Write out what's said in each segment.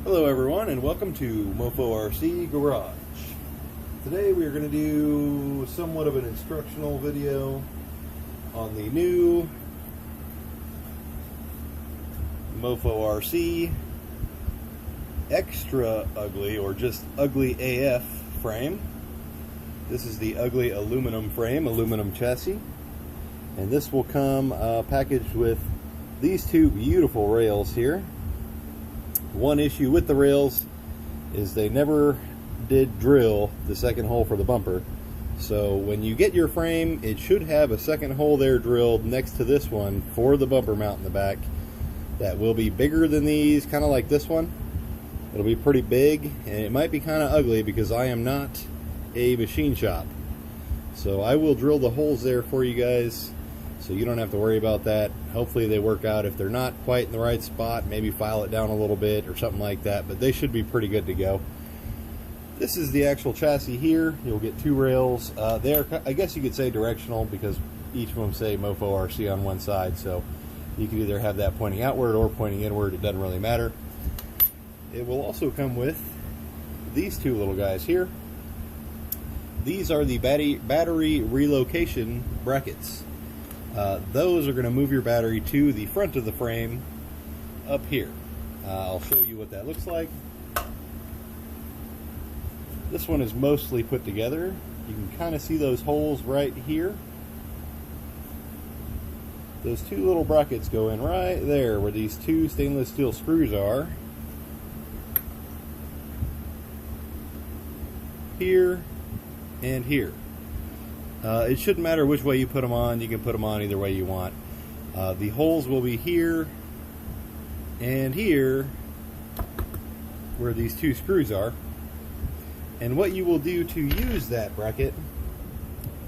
Hello everyone and welcome to Mofo RC Garage. Today we are going to do somewhat of an instructional video on the new Mofo RC extra ugly or just ugly AF frame. This is the ugly aluminum frame, aluminum chassis, and this will come packaged with these two beautiful rails here. One issue with the rails is they never did drill the second hole for the bumper. So when you get your frame, it should have a second hole there drilled next to this one for the bumper mount in the back. That will be bigger than these, kind of like this one. It'll be pretty big, and it might be kind of ugly because I am not a machine shop. So I will drill the holes there for you guys, so you don't have to worry about that. Hopefully they work out. If they're not quite in the right spot, maybe file it down a little bit or something like that, but they should be pretty good to go. This is the actual chassis here. You'll get two rails. They're, I guess you could say, directional because each of them say Mofo RC on one side, so you could either have that pointing outward or pointing inward. It doesn't really matter. It will also come with these two little guys here. These are the battery relocation brackets. Those are going to move your battery to the front of the frame up here. I'll show you what that looks like. This one is mostly put together. You can kind of see those holes right here. Those two little brackets go in right there where these two stainless steel screws are. Here and here. It shouldn't matter which way you put them on. You can put them on either way you want. The holes will be here and here where these two screws are. And what you will do to use that bracket,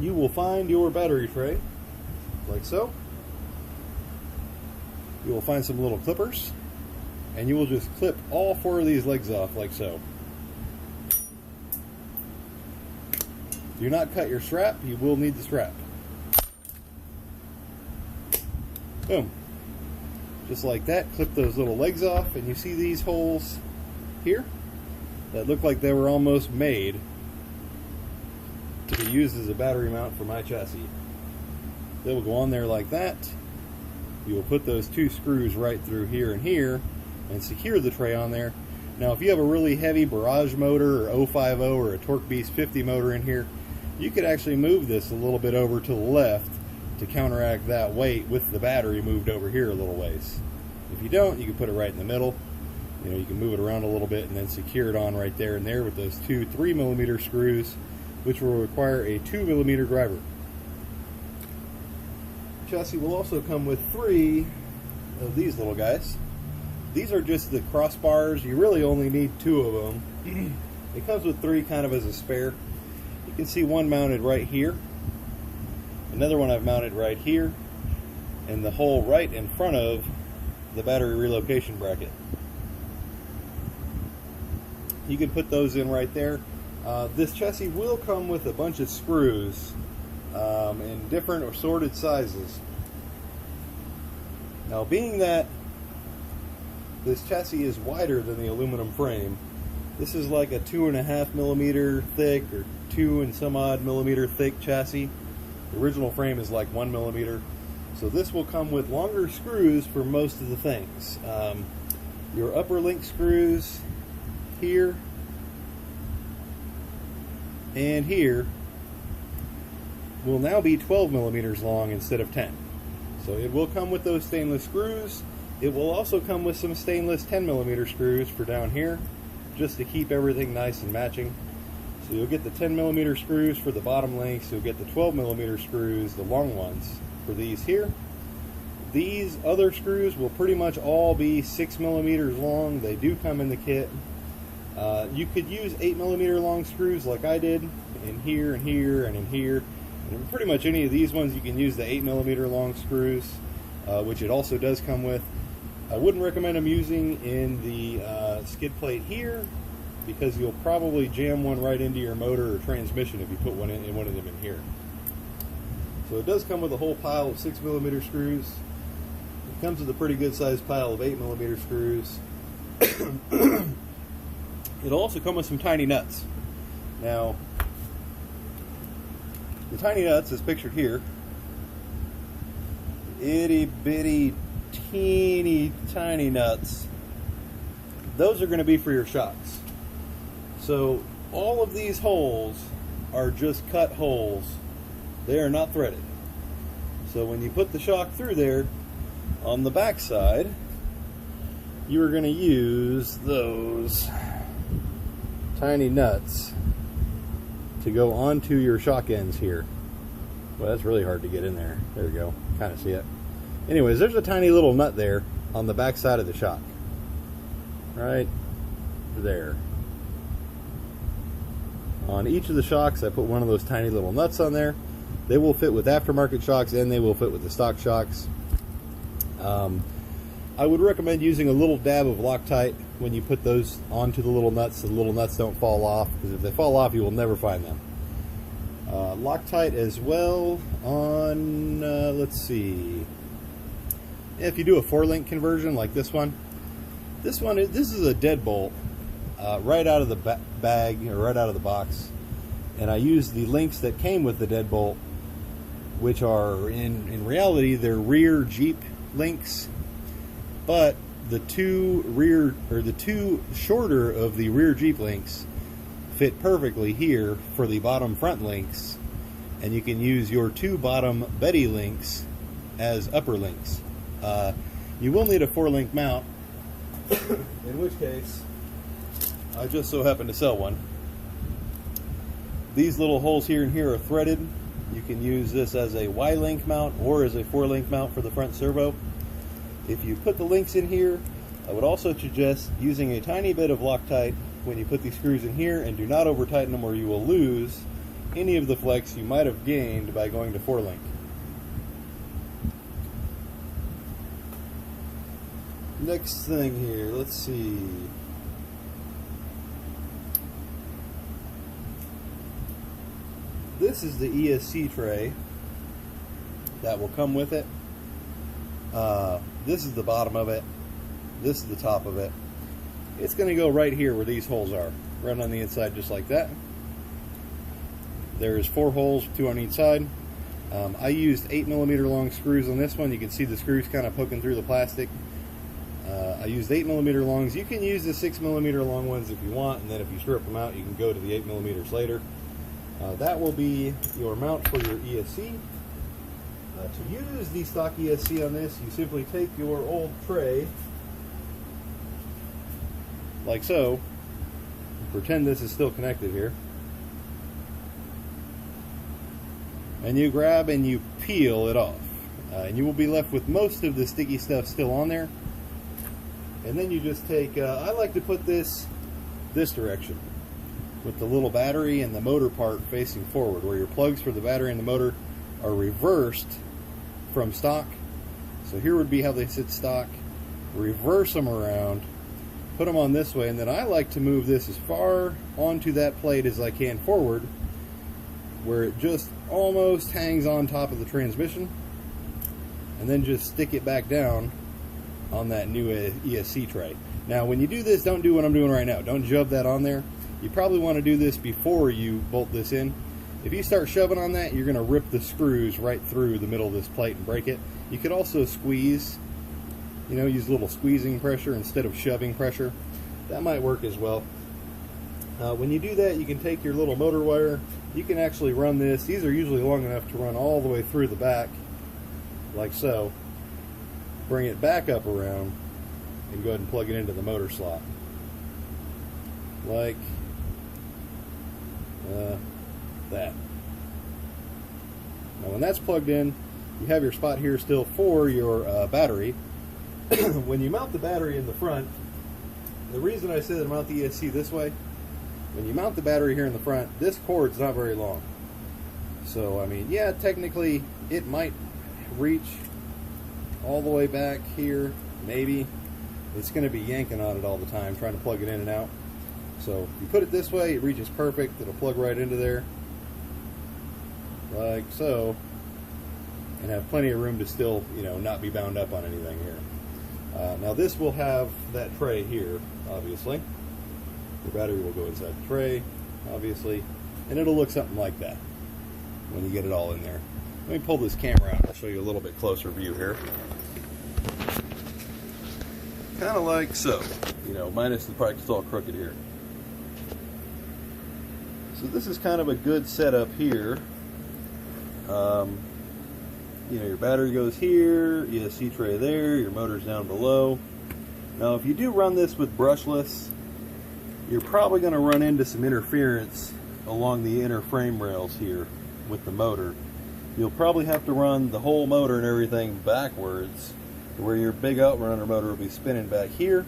you will find your battery tray like so. You will find some little clippers and you will just clip all four of these legs off like so. Do not cut your strap. You will need the strap. Boom. Just like that. Clip those little legs off, and you see these holes here that look like they were almost made to be used as a battery mount for my chassis. They will go on there like that. You will put those two screws right through here and here and secure the tray on there. Now if you have a really heavy barrage motor or 050 or a Torque Beast 50 motor in here, you could actually move this a little bit over to the left to counteract that weight with the battery moved over here a little ways. If you don't, you can put it right in the middle. You know, you can move it around a little bit and then secure it on right there and there with those two 3mm screws, which will require a 2mm driver. The chassis will also come with three of these little guys. These are just the crossbars. You really only need two of them. It comes with three kind of as a spare. You can see one mounted right here, another one I've mounted right here, and the hole right in front of the battery relocation bracket. You can put those in right there. This chassis will come with a bunch of screws in different assorted sizes. Now, being that this chassis is wider than the aluminum frame, this is like a 2.5mm thick or 2 and some odd millimeter thick chassis. The original frame is like 1mm. So this will come with longer screws for most of the things. Your upper link screws here and here will now be 12mm long instead of 10. So it will come with those stainless screws. It will also come with some stainless 10mm screws for down here, just to keep everything nice and matching. So you'll get the 10mm screws for the bottom lengths. You'll get the 12mm screws, the long ones, for these here. These other screws will pretty much all be 6mm long. They do come in the kit. You could use 8mm long screws like I did in here and here and in here. And pretty much any of these ones you can use the 8mm long screws, which it also does come with. I wouldn't recommend them using in the skid plate here because you'll probably jam one right into your motor or transmission if you put one in one of them in here. So it does come with a whole pile of 6mm screws. It comes with a pretty good sized pile of 8mm screws. It'll also come with some tiny nuts. Now, the tiny nuts, as pictured here, itty bitty, teeny tiny nuts, those are going to be for your shocks. So all of these holes are just cut holes. They are not threaded. So when you put the shock through there, on the back side, you are going to use those tiny nuts to go onto your shock ends here. Well, that's really hard to get in there. There we go. Kind of see it. Anyways, there's a tiny little nut there on the back side of the shock. Right there. On each of the shocks, I put one of those tiny little nuts on there. They will fit with aftermarket shocks and they will fit with the stock shocks. I would recommend using a little dab of Loctite when you put those onto the little nuts so the little nuts don't fall off, because if they fall off you will never find them. Loctite as well on, let's see, if you do a four-link conversion like this is a deadbolt right out of the bag, or right out of the box, and I used the links that came with the deadbolt, which are in reality they're rear Jeep links, but the two shorter of the rear Jeep links fit perfectly here for the bottom front links, and you can use your two bottom Betty links as upper links. You will need a 4-link mount, in which case I just so happen to sell one. These little holes here and here are threaded. You can use this as a Y-link mount or as a 4-link mount for the front servo. If you put the links in here, I would also suggest using a tiny bit of Loctite when you put these screws in here, and do not over tighten them or you will lose any of the flex you might have gained by going to 4-link. Next thing here, let's see. This is the ESC tray that will come with it. This is the bottom of it. This is the top of it. It's going to go right here where these holes are, right on the inside, just like that. There's 4 holes, 2 on each side. I used 8mm long screws on this one. You can see the screws kind of poking through the plastic. I used 8mm longs. You can use the 6mm long ones if you want, and then if you strip them out, you can go to the 8mm later. That will be your mount for your ESC. To use the stock ESC on this, you simply take your old tray, like so, pretend this is still connected here, and you grab and you peel it off, and you will be left with most of the sticky stuff still on there. And then you just take, I like to put this direction, with the little battery and the motor part facing forward, where your plugs for the battery and the motor are reversed from stock. So here would be how they sit stock. Reverse them around, put them on this way, and then I like to move this as far onto that plate as I can forward, where it just almost hangs on top of the transmission, and then just stick it back down on that new ESC tray. Now when you do this, don't do what I'm doing right now. Don't shove that on there. You probably want to do this before you bolt this in. If you start shoving on that, you're going to rip the screws right through the middle of this plate and break it. You could also squeeze, use a little squeezing pressure instead of shoving pressure. That might work as well. When you do that, you can take your little motor wire. You can actually run this. These are usually long enough to run all the way through the back, like so. Bring it back up around and go ahead and plug it into the motor slot. Like that. Now when that's plugged in, you have your spot here still for your battery. When you mount the battery in the front, the reason I say to mount the ESC this way, when you mount the battery here in the front, this cord's not very long. So, I mean, yeah, technically it might reach all the way back here, maybe. It's going to be yanking on it all the time, trying to plug it in and out. So, if you put it this way, it reaches perfect. It'll plug right into there, like so, and have plenty of room to still, not be bound up on anything here. Now this will have that tray here, obviously. Your battery will go inside the tray, obviously, and it'll look something like that when you get it all in there. Let me pull this camera out. I'll show you a little bit closer view here. Kind of like so, you know, minus the part that's all crooked here. So this is kind of a good setup here. You know, your battery goes here, you have a C-tray there, your motor's down below. Now if you do run this with brushless, you're probably going to run into some interference along the inner frame rails here with the motor. You'll probably have to run the whole motor and everything backwards, where your big outrunner motor will be spinning back here.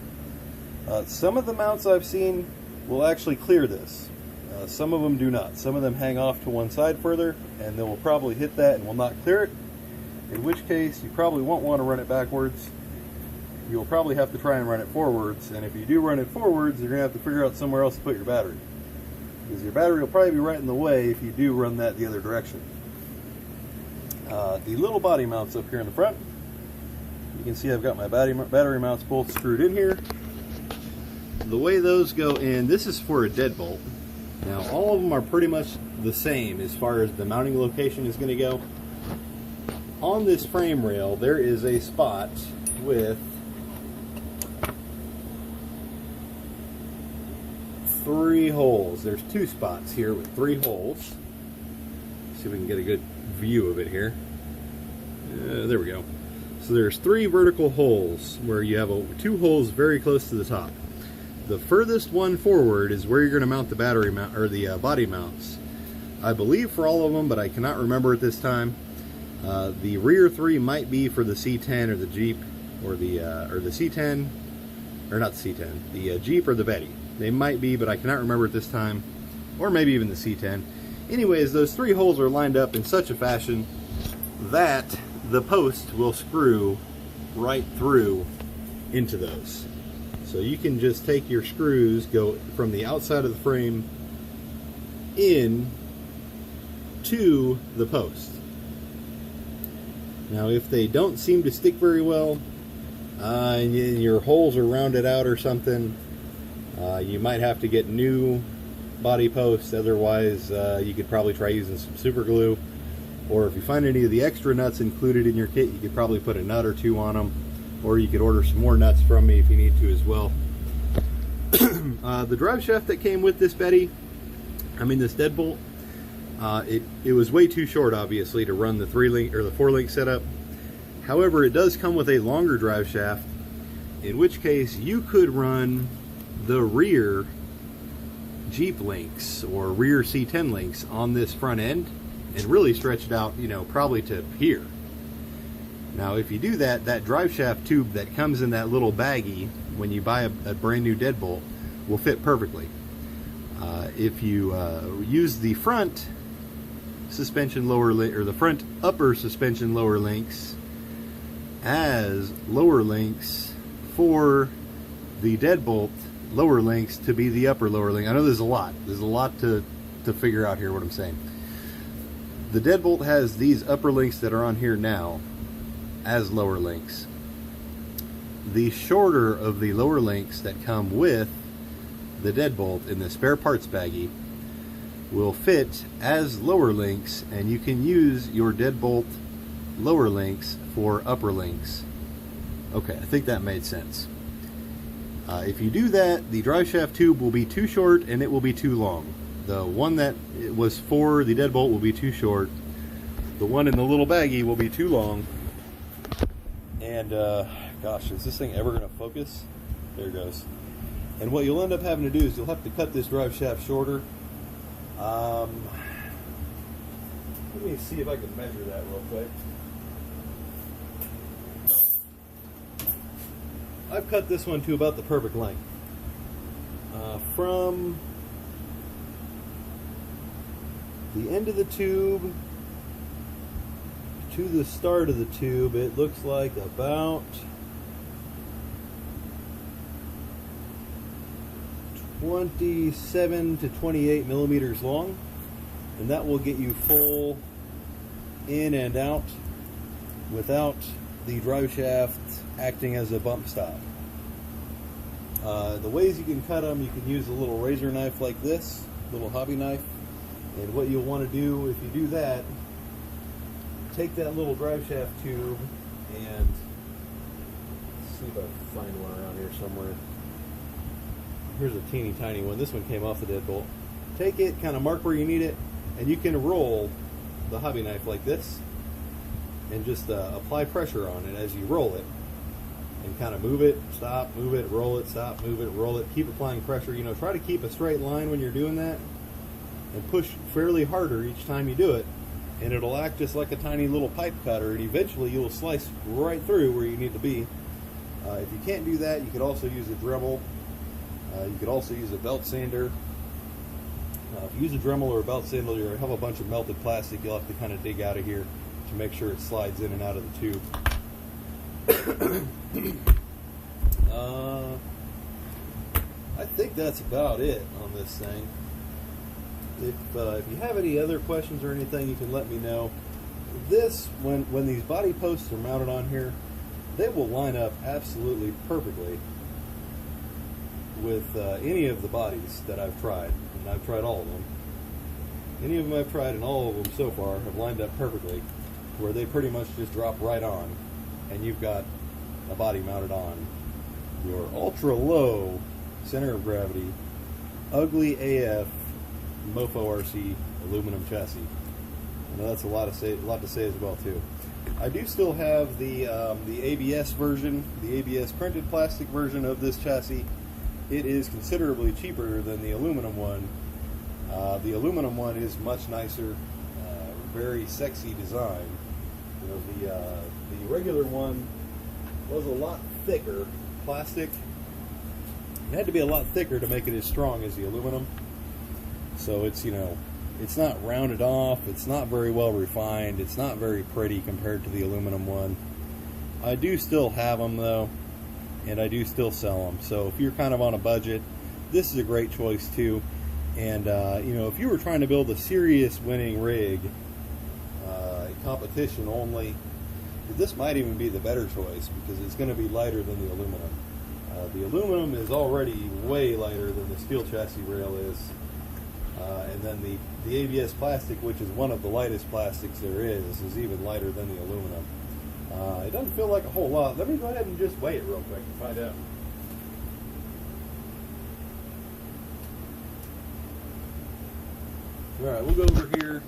Some of the mounts I've seen will actually clear this. Some of them do not. Some of them hang off to one side further, and they will probably hit that and will not clear it, in which case you probably won't want to run it backwards. You'll probably have to try and run it forwards, and if you do run it forwards, you're going to have to figure out somewhere else to put your battery, because your battery will probably be right in the way if you do run that the other direction. The little body mounts up here in the front, you can see I've got my battery mounts both screwed in here. The way those go in, this is for a deadbolt. Now all of them are pretty much the same as far as the mounting location is going to go. On this frame rail there is a spot with 3 holes. There's 2 spots here with 3 holes. See if we can get a good view of it here. There we go. So there's 3 vertical holes where you have 2 holes very close to the top. The furthest one forward is where you're going to mount the battery mount, or the body mounts. I believe for all of them, but I cannot remember at this time. The rear 3 might be for the C10 or the Jeep, or the C10, or not the C10, the Jeep or the Betty. They might be, but I cannot remember at this time, or maybe even the C10. Anyways, those 3 holes are lined up in such a fashion that the post will screw right through into those. So you can just take your screws, go from the outside of the frame in to the post. Now if they don't seem to stick very well, and your holes are rounded out or something, you might have to get new body posts. Otherwise you could probably try using some super glue, or if you find any of the extra nuts included in your kit, you could probably put a nut or 2 on them, or you could order some more nuts from me if you need to as well. The drive shaft that came with this Betty, this deadbolt, it was way too short, obviously, to run the 3-link or the 4-link setup. However, it does come with a longer drive shaft, in which case you could run the rear Jeep links or rear C10 links on this front end and really stretch it out, probably to here. Now if you do that, that drive shaft tube that comes in that little baggie when you buy a brand new deadbolt will fit perfectly. If you use the front suspension lower or the front upper suspension lower links as lower links for the deadbolt lower links to be the upper lower link. I know there's a lot to figure out here what I'm saying. The deadbolt has these upper links that are on here now as lower links. The shorter of the lower links that come with the deadbolt in the spare parts baggie will fit as lower links, and you can use your deadbolt lower links for upper links. Okay, I think that made sense. If you do that, the drive shaft tube will be too short and it will be too long. The one that was for the deadbolt will be too short. The one in the little baggie will be too long. And gosh, is this thing ever going to focus? There it goes. And what you'll end up having to do is you'll have to cut this drive shaft shorter. Let me see if I can measure that real quick. I've cut this one to about the perfect length. From the end of the tube to the start of the tube, it looks like about 27 to 28 millimeters long, and that will get you full in and out without the drive shaft acting as a bump stop. The ways you can cut them, you can use a little razor knife like this, little hobby knife. And what you'll want to do if you do that, take that little drive shaft tube and see if I can find one around here somewhere. Here's a teeny tiny one. This one came off the deadbolt. Take it, kind of mark where you need it, and you can roll the hobby knife like this and just apply pressure on it as you roll it. And kind of move it, stop, move it, roll it, stop, move it, roll it. Keep applying pressure. You know, try to keep a straight line when you're doing that, and push fairly harder each time you do it, and it'll act just like a tiny little pipe cutter, and eventually you'll slice right through where you need to be. If you can't do that, you could also use a Dremel. You could also use a belt sander. If you use a Dremel or a belt sander, you'll have a bunch of melted plastic you'll have to kind of dig out of here to make sure it slides in and out of the tube. I think that's about it on this thing. If you have any other questions or anything, you can let me know. This, when these body posts are mounted on here, they will line up absolutely perfectly with any of the bodies that I've tried, and I've tried all of them. Any of them I've tried, and all of them so far have lined up perfectly, where they pretty much just drop right on, and you've got a body mounted on your ultra low center of gravity, ugly AF Mofo RC aluminum chassis. I know that's a lot to say as well too. I do still have the ABS version, the ABS printed plastic version of this chassis. It is considerably cheaper than the aluminum one. The aluminum one is much nicer, very sexy design. You know, the regular one was a lot thicker plastic. It had to be a lot thicker to make it as strong as the aluminum. So it's, you know, it's not rounded off, it's not very well refined, it's not very pretty compared to the aluminum one. I do still have them though, and I do still sell them. So if you're kind of on a budget, this is a great choice too. And you know, if you were trying to build a serious winning rig, competition only, this might even be the better choice because it's going to be lighter than the aluminum. The aluminum is already way lighter than the steel chassis rail is. And then the ABS plastic, which is one of the lightest plastics there is even lighter than the aluminum. It doesn't feel like a whole lot. Let me go ahead and just weigh it real quick and find out. Alright, we'll go over here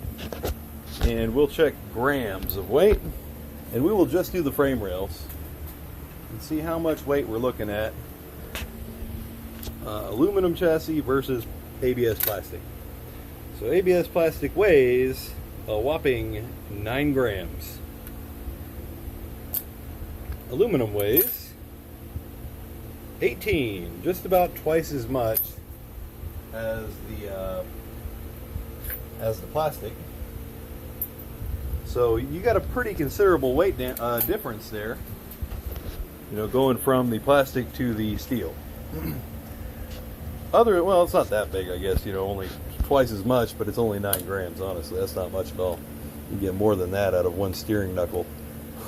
and we'll check grams of weight, and we will just do the frame rails and see how much weight we're looking at. Aluminum chassis versus ABS plastic. So ABS plastic weighs a whopping 9 grams. Aluminum weighs 18, just about twice as much as the plastic. So you got a pretty considerable weight difference there. You know, going from the plastic to the steel. Well, it's not that big, I guess. You know, only twice as much, but it's only 9 grams. Honestly, that's not much at all. You get more than that out of one steering knuckle.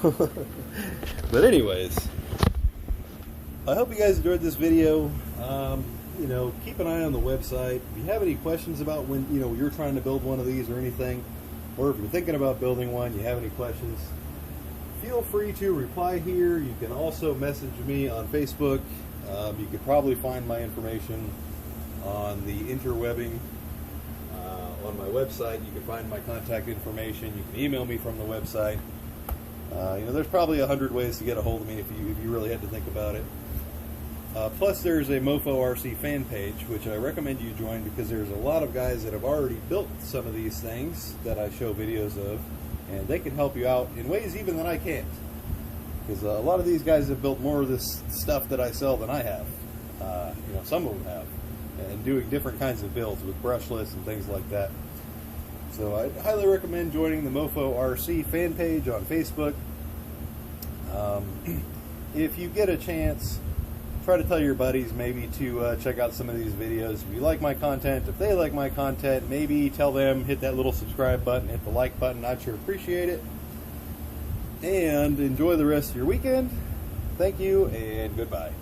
But anyways, I hope you guys enjoyed this video. You know, keep an eye on the website. If you have any questions about when, you know, you're trying to build one of these or anything, or if you're thinking about building one, you have any questions, feel free to reply here. You can also message me on Facebook. You could probably find my information on the interwebbing on my website. You can find my contact information. You can email me from the website. You know, there's probably 100 ways to get a hold of me if you really had to think about it. Plus, there's a Mofo RC fan page, which I recommend you join because there's a lot of guys that have already built some of these things that I show videos of, and they can help you out in ways even that I can't. Because a lot of these guys have built more of this stuff that I sell than I have. You know, some of them have, and doing different kinds of builds with brushless and things like that. So I highly recommend joining the Mofo RC fan page on Facebook. If you get a chance, try to tell your buddies maybe to check out some of these videos. If you like my content, if they like my content, maybe tell them, hit that little subscribe button, hit the like button. I'd sure appreciate it. And enjoy the rest of your weekend. Thank you, and goodbye.